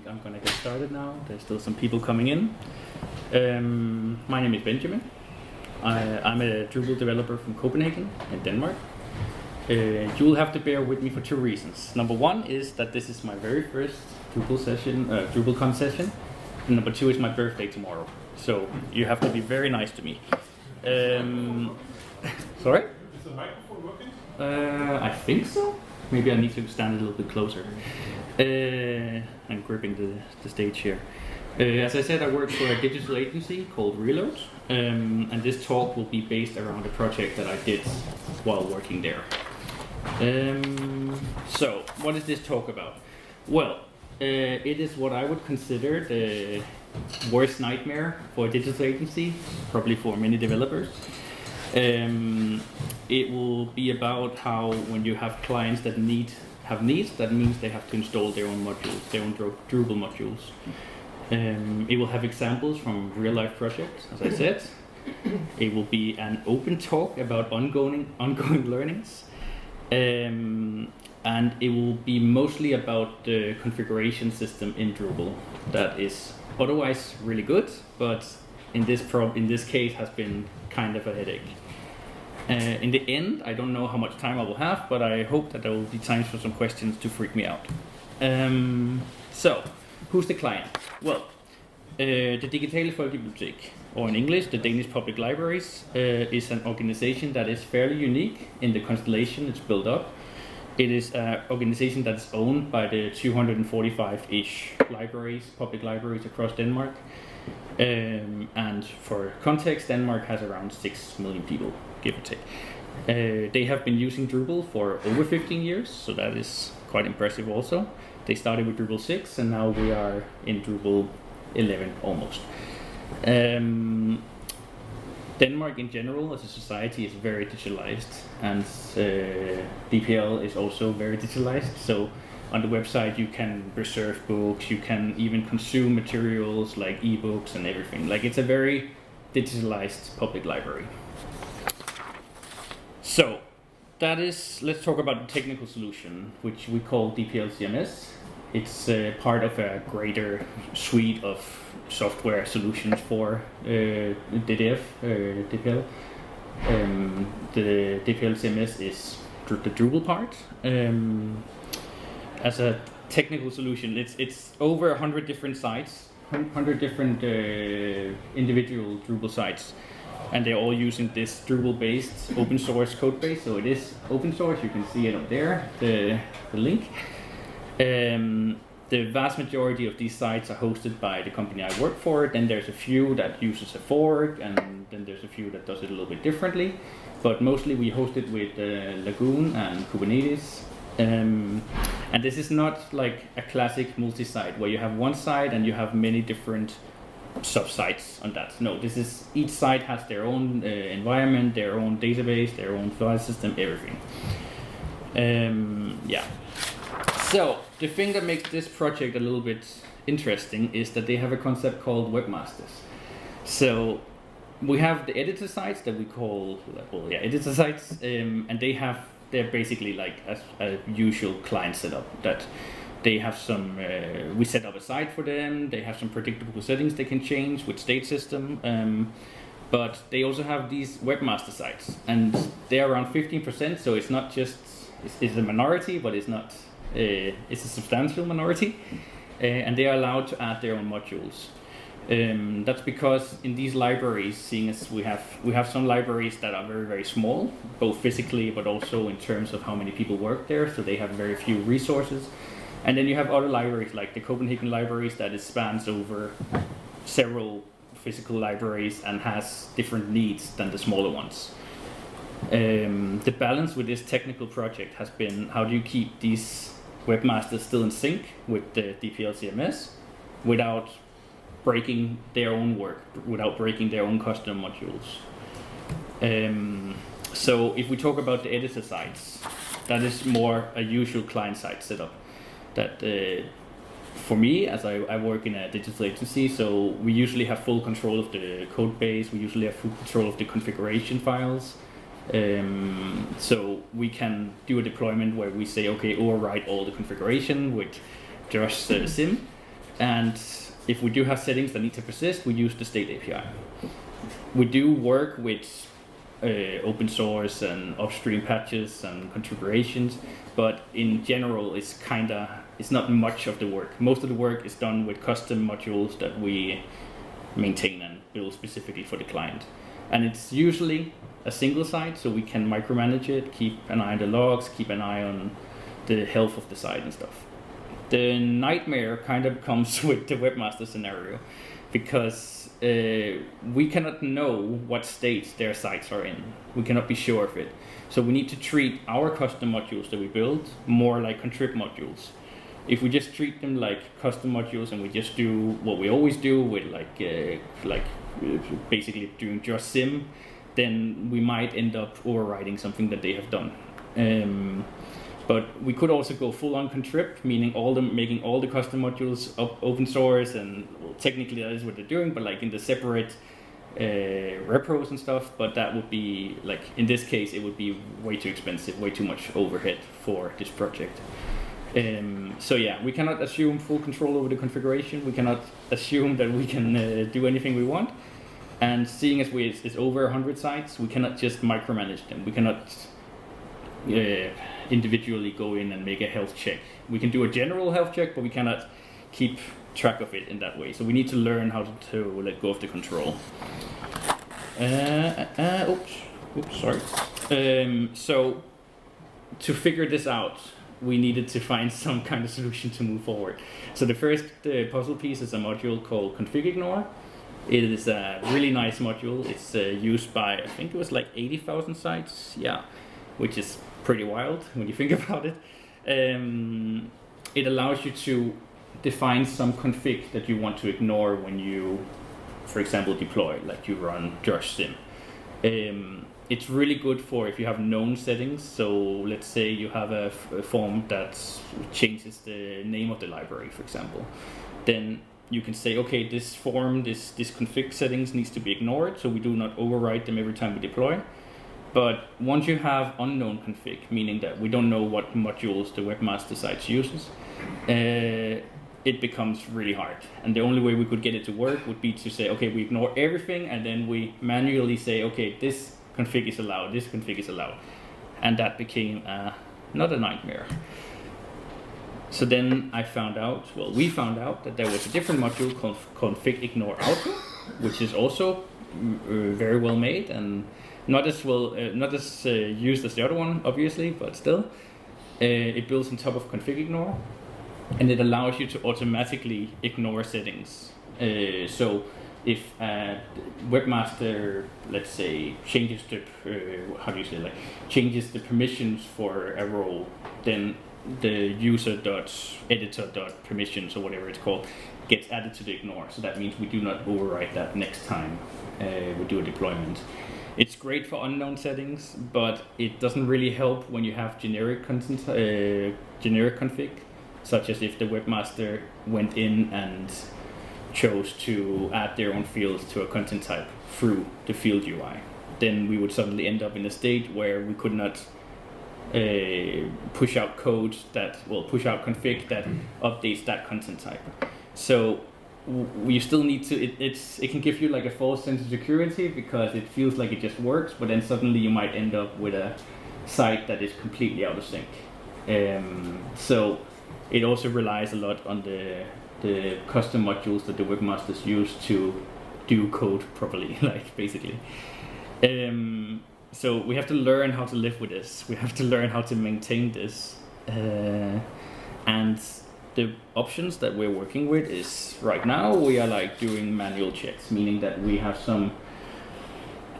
I'm gonna get started now. There's still some people coming in. My name is Benjamin. I'm a Drupal developer from Copenhagen in Denmark. You will have to bear with me for two reasons. Number one is that this is my very first DrupalCon session. And number two is my birthday tomorrow. So you have to be very nice to me. Sorry? Is the microphone working? I think so. Maybe I need to stand a little bit closer. I'm gripping the stage here. As I said, I work for a digital agency called Reload, and this talk will be based around a project that I did while working there. So, what is this talk about? Well, it is what I would consider the worst nightmare for a digital agency, probably for many developers. It will be about how when you have clients that have needs, that means they have to install their own modules, their own Drupal modules. It will have examples from real life projects, as I said. It will be an open talk about ongoing learnings. And it will be mostly about the configuration system in Drupal that is otherwise really good, but in this case has been kind of a headache. In the end, I don't know how much time I will have, but I hope that there will be time for some questions to freak me out. So, who's the client? Well, the Digitale Folkebibliotek, or in English, the Danish Public Libraries, is an organization that is fairly unique in the constellation it's built up. It is an organization that is owned by the 245-ish public libraries across Denmark. And for context, Denmark has around 6 million people, give or take. They have been using Drupal for over 15 years, so that is quite impressive also. They started with Drupal 6 and now we are in Drupal 11 almost. Denmark in general as a society is very digitalized, and DPL is also very digitalized. So on the website you can reserve books, you can even consume materials like ebooks and everything. Like, it's a very digitalized public library. So let's talk about the technical solution, which we call DPL CMS. It's part of a greater suite of software solutions for DPL. The DPL CMS is the Drupal part. As a technical solution, it's over 100 different sites, 100 different individual Drupal sites, and they're all using this Drupal-based open source code base. So it is open source. You can see it up there, the link. The vast majority of these sites are hosted by the company I work for. Then there's a few that uses a fork, and then there's a few that does it a little bit differently. But mostly we host it with Lagoon and Kubernetes. And this is not like a classic multi-site where you have one site and you have many different sub-sites on that. No, each site has their own environment, their own database, their own file system, everything. Yeah. So the thing that makes this project a little bit interesting is that they have a concept called webmasters. So we have the editor sites that we call, editor sites, and they're basically like a usual client setup that they have some, we set up a site for them, they have some predictable settings they can change with state system, but they also have these webmaster sites, and they're around 15%, so it's not just, it's a minority, but it's not, it's a substantial minority, and they are allowed to add their own modules. That's because in these libraries, seeing as we have some libraries that are very, very small, both physically but also in terms of how many people work there, so they have very few resources. And then you have other libraries like the Copenhagen libraries that it spans over several physical libraries and has different needs than the smaller ones. The balance with this technical project has been, how do you keep these webmasters still in sync with the DPL CMS without breaking their own work, without breaking their own custom modules. So if we talk about the editor sites, that is more a usual client-side setup. That for me, as I work in a digital agency, so we usually have full control of the code base, we usually have full control of the configuration files. So we can do a deployment where we say, okay, overwrite all the configuration with just sim. And if we do have settings that need to persist, we use the state API. We do work with open source and upstream patches and configurations, but in general, it's not much of the work. Most of the work is done with custom modules that we maintain and build specifically for the client. And it's usually a single site, so we can micromanage it, keep an eye on the logs, keep an eye on the health of the site and stuff. The nightmare kind of comes with the webmaster scenario, because we cannot know what state their sites are in. We cannot be sure of it. So we need to treat our custom modules that we build more like contrib modules. If we just treat them like custom modules and we just do what we always do with basically doing just sim, then we might end up overriding something that they have done. But we could also go full on contrib, meaning making all the custom modules open source, and well, technically that is what they're doing, but like in the separate repos and stuff. But that would be like, in this case, it would be way too expensive, way too much overhead for this project. So yeah, we cannot assume full control over the configuration. We cannot assume that we can do anything we want. And seeing as it's over 100 sites, we cannot just micromanage them. We cannot individually go in and make a health check. We can do a general health check, but we cannot keep track of it in that way. So we need to learn how to let go of the control. Oops, sorry. So to figure this out, we needed to find some kind of solution to move forward. So the first puzzle piece is a module called config-ignore. It is a really nice module. It's used by, I think it was like 80,000 sites, yeah, which is pretty wild when you think about it. It allows you to define some config that you want to ignore when you, for example, deploy, like you run just sim. It's really good for if you have known settings. So let's say you have a form that changes the name of the library, for example. Then you can say, okay, this form, this config settings needs to be ignored, so we do not overwrite them every time we deploy. But once you have unknown config, meaning that we don't know what modules the webmaster site uses, it becomes really hard. And the only way we could get it to work would be to say, okay, we ignore everything, and then we manually say, okay, this config is allowed, this config is allowed. And that became not a nightmare. So then we found out that there was a different module called config-ignore auto, which is also very well made and not as used as the other one, obviously, but still. It builds on top of config-ignore, and it allows you to automatically ignore settings. So if a webmaster, let's say, changes the changes the permissions for a role, then the user.editor.permissions or whatever it's called gets added to the ignore. So that means we do not overwrite that next time we do a deployment. It's great for unknown settings, but it doesn't really help when you have generic content, generic config, such as if the webmaster went in and chose to add their own fields to a content type through the field UI. Then we would suddenly end up in a state where we could not push out config that updates that content type. So you still need to, it can give you like a false sense of security because it feels like it just works, but then suddenly you might end up with a site that is completely out of sync. So it also relies a lot on the custom modules that the webmasters use to do code properly, like basically. So we have to learn how to live with this. We have to learn how to maintain this. And the options that we're working with is right now we are like doing manual checks, meaning that we have some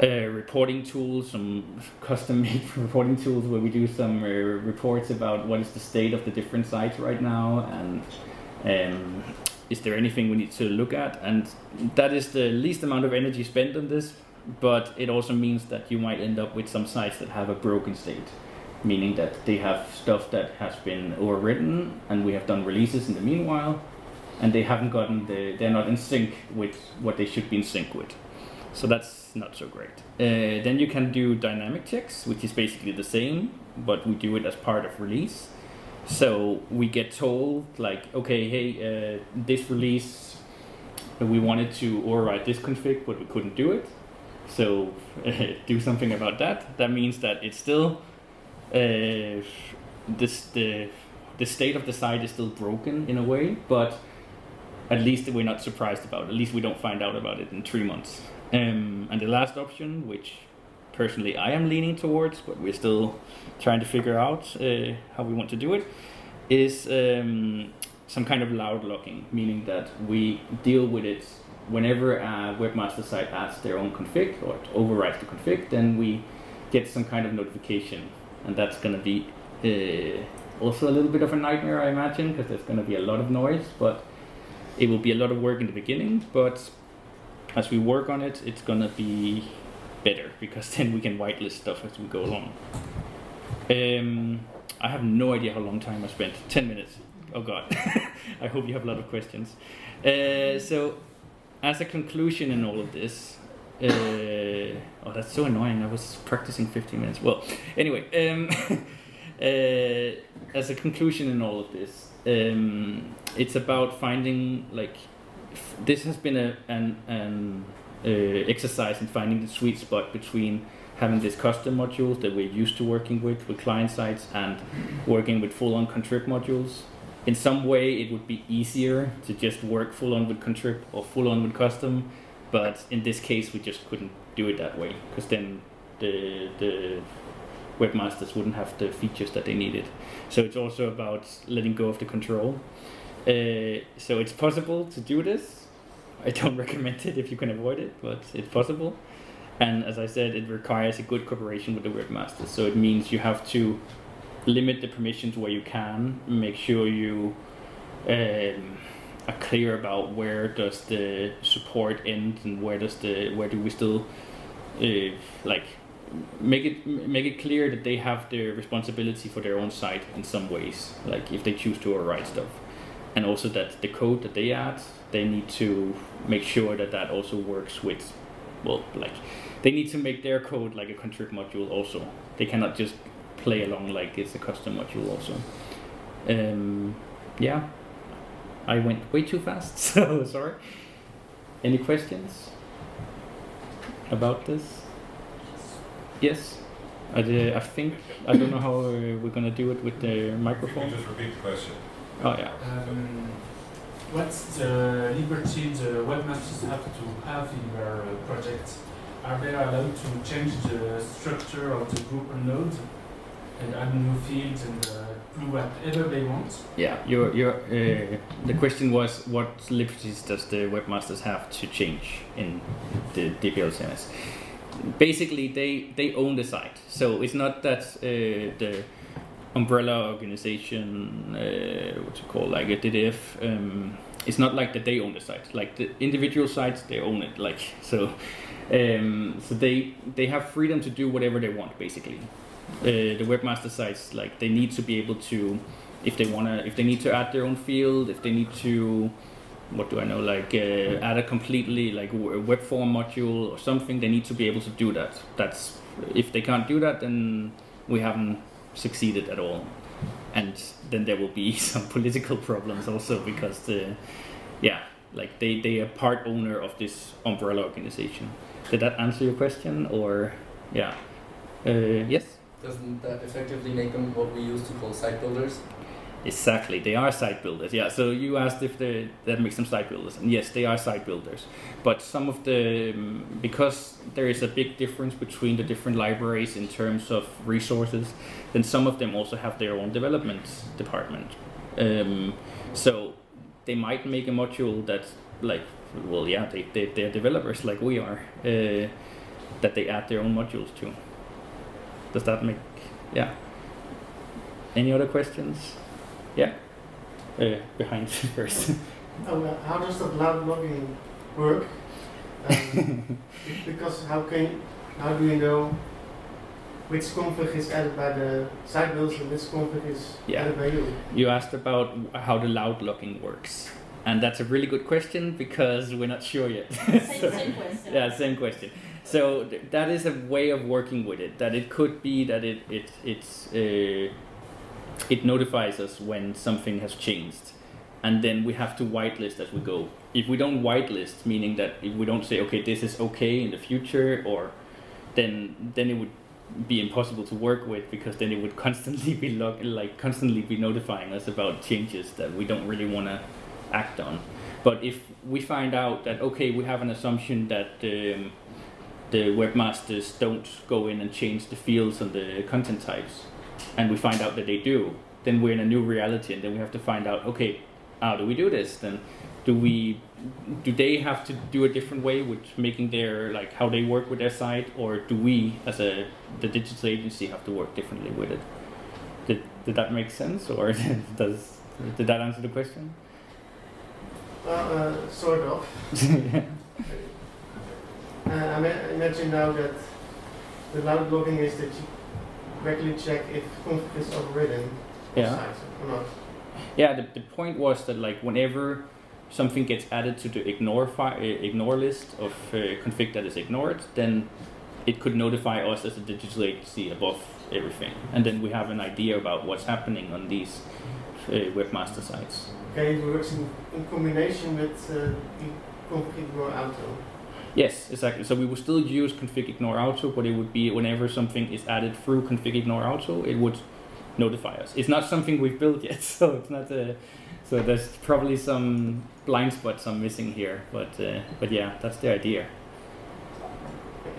reporting tools, some custom-made reporting tools where we do some reports about what is the state of the different sites right now, and is there anything we need to look at. And that is the least amount of energy spent on this, but it also means that you might end up with some sites that have a broken state, meaning that they have stuff that has been overwritten and we have done releases in the meanwhile, and they haven't they're not in sync with what they should be in sync with. So that's not so great. Then you can do dynamic checks, which is basically the same, but we do it as part of release. So we get told like, okay, hey, this release, we wanted to override this config, but we couldn't do it. So do something about that. That means that it's still the state of the site is still broken in a way, but at least we're not surprised about it. At least we don't find out about it in 3 months. And the last option, which personally I am leaning towards, but we're still trying to figure out how we want to do it, is some kind of loud locking, meaning that we deal with it whenever a webmaster site adds their own config or overrides the config, then we get some kind of notification. And that's going to be also a little bit of a nightmare, I imagine, because there's going to be a lot of noise, but it will be a lot of work in the beginning. But as we work on it, it's going to be better, because then we can whitelist stuff as we go along. I have no idea how long time I spent. 10 minutes. Oh God. I hope you have a lot of questions. So as a conclusion in all of this, oh, that's so annoying. I was practicing 15 minutes. Well, anyway, as a conclusion in all of this, it's about finding, like, this has been an exercise in finding the sweet spot between having these custom modules that we're used to working with client sites and working with full-on contrib modules. In some way, it would be easier to just work full-on with contrib or full-on with custom, but in this case, we just couldn't do it that way, because then the webmasters wouldn't have the features that they needed. So it's also about letting go of the control. So it's possible to do this. I don't recommend it if you can avoid it, but it's possible. And as I said, it requires a good cooperation with the webmasters. So it means you have to limit the permissions where you can, make sure you are clear about where does the support end and where do we still like make it clear that they have the responsibility for their own site in some ways, like if they choose to override stuff. And also that the code that they add, they need to make sure that that also works with, well, like they need to make their code like a contrib module also. They cannot just play along like it's a custom module also. Yeah, I went way too fast, so sorry. Any questions about this? Yes? I think, I don't know how we're gonna do it with the microphone. Just repeat the question. Oh yeah. What's the liberty the webmasters have to have in their projects? Are they allowed to change the structure of the Drupal node and add new fields and do whatever they want? Yeah, the question was, what liberties does the webmasters have to change in the DPL CMS? Basically, they own the site, so it's not that the umbrella organization, what you call, like a DDF, it's not like that they own the site. Like the individual sites, they own it. Like so they have freedom to do whatever they want, basically. The webmaster sites, like they need to be able to, if they need to add their own field, if they need to, what do I know, like add a completely like web form module or something, they need to be able to do that. That's, if they can't do that, then we haven't succeeded at all. And then there will be some political problems also, because they are part owner of this umbrella organization. Did that answer your question, or yeah? Yes. Doesn't that effectively make them what we used to call site builders? Exactly, they are site builders. Yeah. So you asked if that makes them site builders, and yes, they are site builders. But some of the because there is a big difference between the different libraries in terms of resources, then some of them also have their own development department. So they might make a module that, like, well, yeah, they're developers like we are, that they add their own modules to. Does that make, yeah? Any other questions? Yeah, behind first. How does that loud logging work? Because how do you know which config is added by the site builder and which config is added by you? You asked about how the loud logging works, and that's a really good question because we're not sure yet. Same question. Yeah, same question. So that is a way of working with it. That it could be that it's it notifies us when something has changed, and then we have to whitelist as we go. If we don't whitelist, meaning that if we don't say, okay, this is okay in the future, or then it would be impossible to work with, because then it would constantly be constantly be notifying us about changes that we don't really want to act on. But if we find out that, okay, we have an assumption that the webmasters don't go in and change the fields and the content types, and we find out that they do, then we're in a new reality, and then we have to find out, okay, how do we do this? Then do they have to do a different way with making their, like, how they work with their site, or do we as the digital agency have to work differently with it? Did that make sense, or did that answer the question? Well, sort of. I imagine now that the loud logging is that you regularly check if config is overridden on sites or not. Yeah, the point was that, like, whenever something gets added to the ignore list of config that is ignored, then it could notify us as a digital agency above everything, and then we have an idea about what's happening on these webmaster sites. Okay, it works in combination with the config ignore auto. Yes, exactly. So we will still use config ignore auto, but it would be whenever something is added through config ignore auto, it would notify us. It's not something we've built yet, so it's not so there's probably some blind spots I'm missing here, but yeah, that's the idea.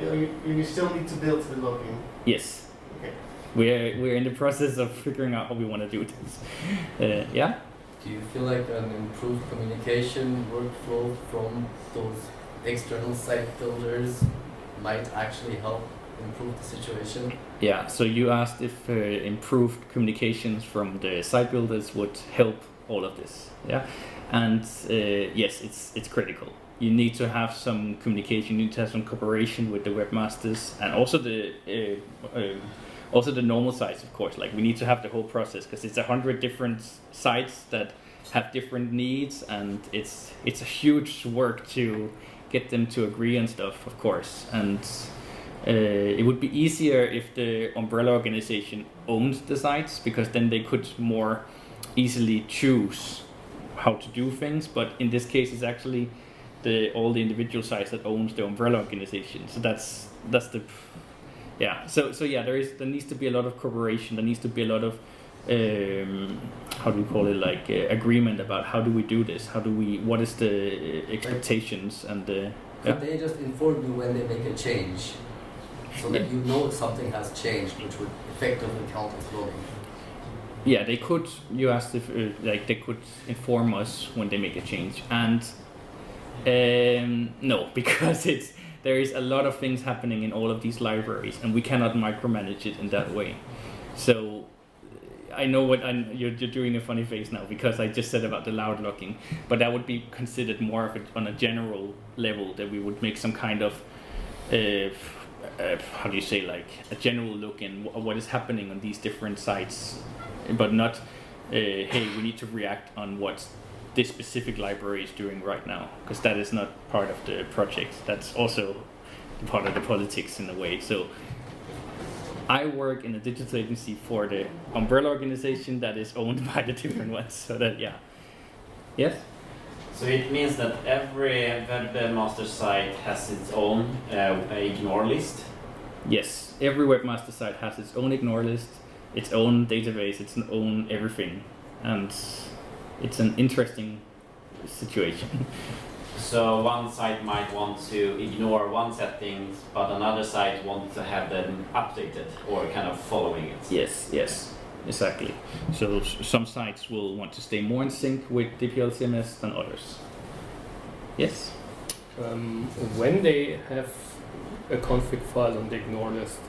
You still need to build the logging. Yes. Okay. We're in the process of figuring out how we want to do this. Yeah. Do you feel like an improved communication workflow from those external site builders might actually help improve the situation? Yeah, so you asked if improved communications from the site builders would help all of this. Yeah, and yes, it's critical. You need to have some communication. You need to have some cooperation with the webmasters, and also the normal sites, of course. Like, we need to have the whole process, because it's 100 different sites that have different needs, and it's a huge work to get them to agree on stuff, of course. And it would be easier if the umbrella organization owned the sites, because then they could more easily choose how to do things. But in this case, it's actually all the individual sites that owns the umbrella organization. So that's the So yeah, there needs to be a lot of cooperation. There needs to be a lot of how do we call it, like agreement about how do we do this? What is the expectations and the. Could they just inform you when they make a change, so that you know something has changed, which would effectively count as logging? Yeah, they could. You asked if they could inform us when they make a change, and no, because there is a lot of things happening in all of these libraries, and we cannot micromanage it in that way. So I know you're doing a funny face now, because I just said about the loud logging, but that would be considered more of it on a general level, that we would make some kind of how do you say, like a general look in what is happening on these different sites, but not hey, we need to react on what this specific library is doing right now, because that is not part of the project. That's also part of the politics in a way. So I work in a digital agency for the umbrella organization that is owned by the different ones. So that, yeah. Yes? So it means that every webmaster site has its own ignore list? Yes, every webmaster site has its own ignore list, its own database, its own everything. And it's an interesting situation. So one site might want to ignore one settings, but another site wants to have them updated or kind of following it. Yes, exactly. So some sites will want to stay more in sync with DPL CMS than others. Yes? When they have a config file on the ignore list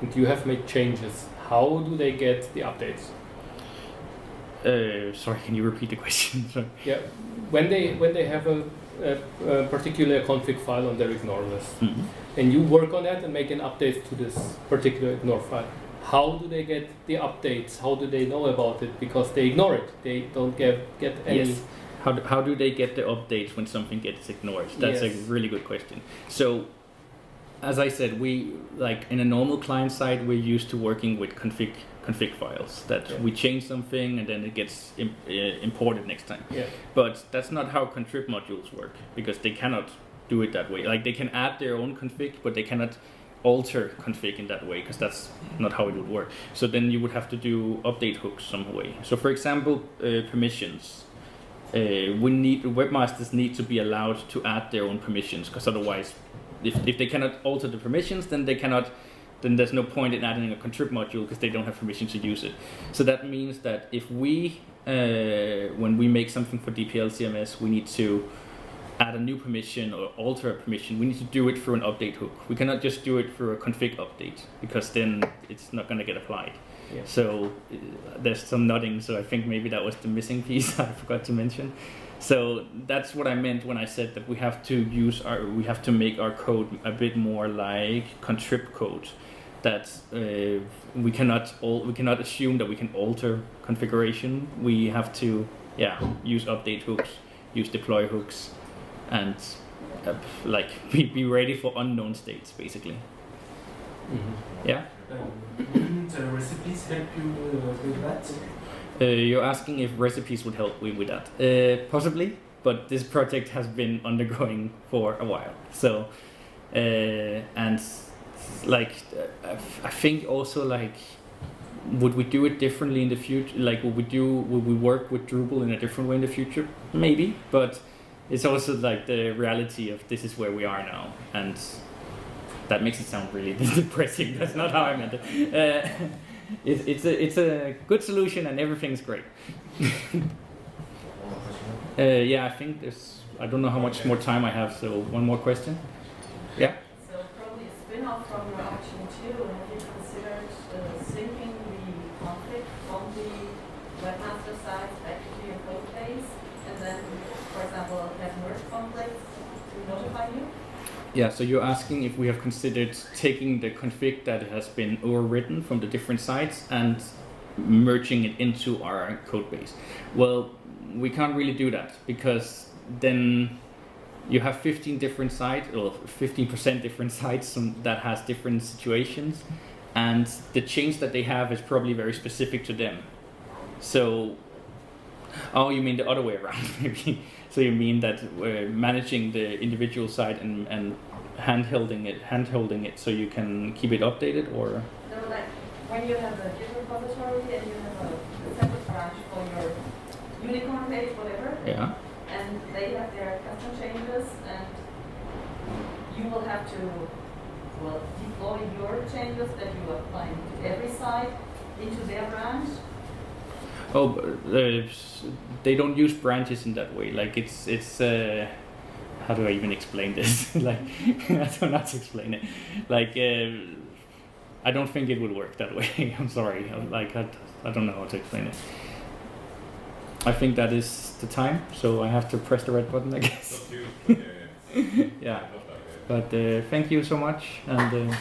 and you have made changes, how do they get the updates? Sorry, can you repeat the question? Sorry. Yeah, when they have a particular config file on their ignore list, and you work on that and make an update to this particular ignore file, how do they get the updates? How do they know about it? Because they ignore it. They don't get any. Yes. How do they get the updates when something gets ignored? That's a really good question. So, as I said, we, like in a normal client side, we're used to working with config config files that Yeah. we change something and then it gets imported next time. Yeah. But that's not how contrib modules work, because they cannot do it that way. Like they can add their own config, but they cannot alter config in that way, because that's not how it would work. So then you would have to do update hooks some way. So for example, permissions. Webmasters need to be allowed to add their own permissions, because otherwise, if they cannot alter the permissions, then there's no point in adding a contrib module, because they don't have permission to use it. So that means that if we, when we make something for DPL CMS, we need to add a new permission or alter a permission, we need to do it through an update hook. We cannot just do it through a config update, because then it's not going to get applied. Yeah. So there's some nodding, so I think maybe that was the missing piece I forgot to mention. So that's what I meant when I said that we have to make our code a bit more like contrib code. That we cannot assume that we can alter configuration. We have to use update hooks, use deploy hooks, and be ready for unknown states, basically. Mm-hmm. Yeah. Wouldn't recipes help you with that? You're asking if recipes would help with that. Possibly, but this project has been undergoing for a while. So, and I think also would we do it differently in the future? Like, would we work with Drupal in a different way in the future? Maybe, but it's also like the reality of this is where we are now, and that makes it sound really depressing. That's not how I meant it. It's a good solution and everything's great. Yeah, I think I don't know how much more time I have, so one more question. Yeah. So probably a spin-off from your option 2, have you considered syncing the config from the webmaster side back to your code base, and then, for example, have merge conflicts to notify you? Yeah, so you're asking if we have considered taking the config that has been overwritten from the different sites and merging it into our code base. Well, we can't really do that, because then you have 15 different sites, or 15% different sites that has different situations, and the change that they have is probably very specific to them. So, oh, you mean the other way around, maybe. So you mean that we're managing the individual site and handholding it so you can keep it updated, or? No, like when you have a Git repository and you have a separate branch for your unicorn page, whatever. Yeah. And they have their custom changes, and you will have to deploy your changes that you are applying to every site into their branch. Oh, they don't use branches in that way. Like it's how do I even explain this? Like I don't know how to explain it. Like I don't think it would work that way. I'm sorry. I don't know how to explain it. I think that is the time, so I have to press the red button, I guess. Yeah. But thank you so much, and.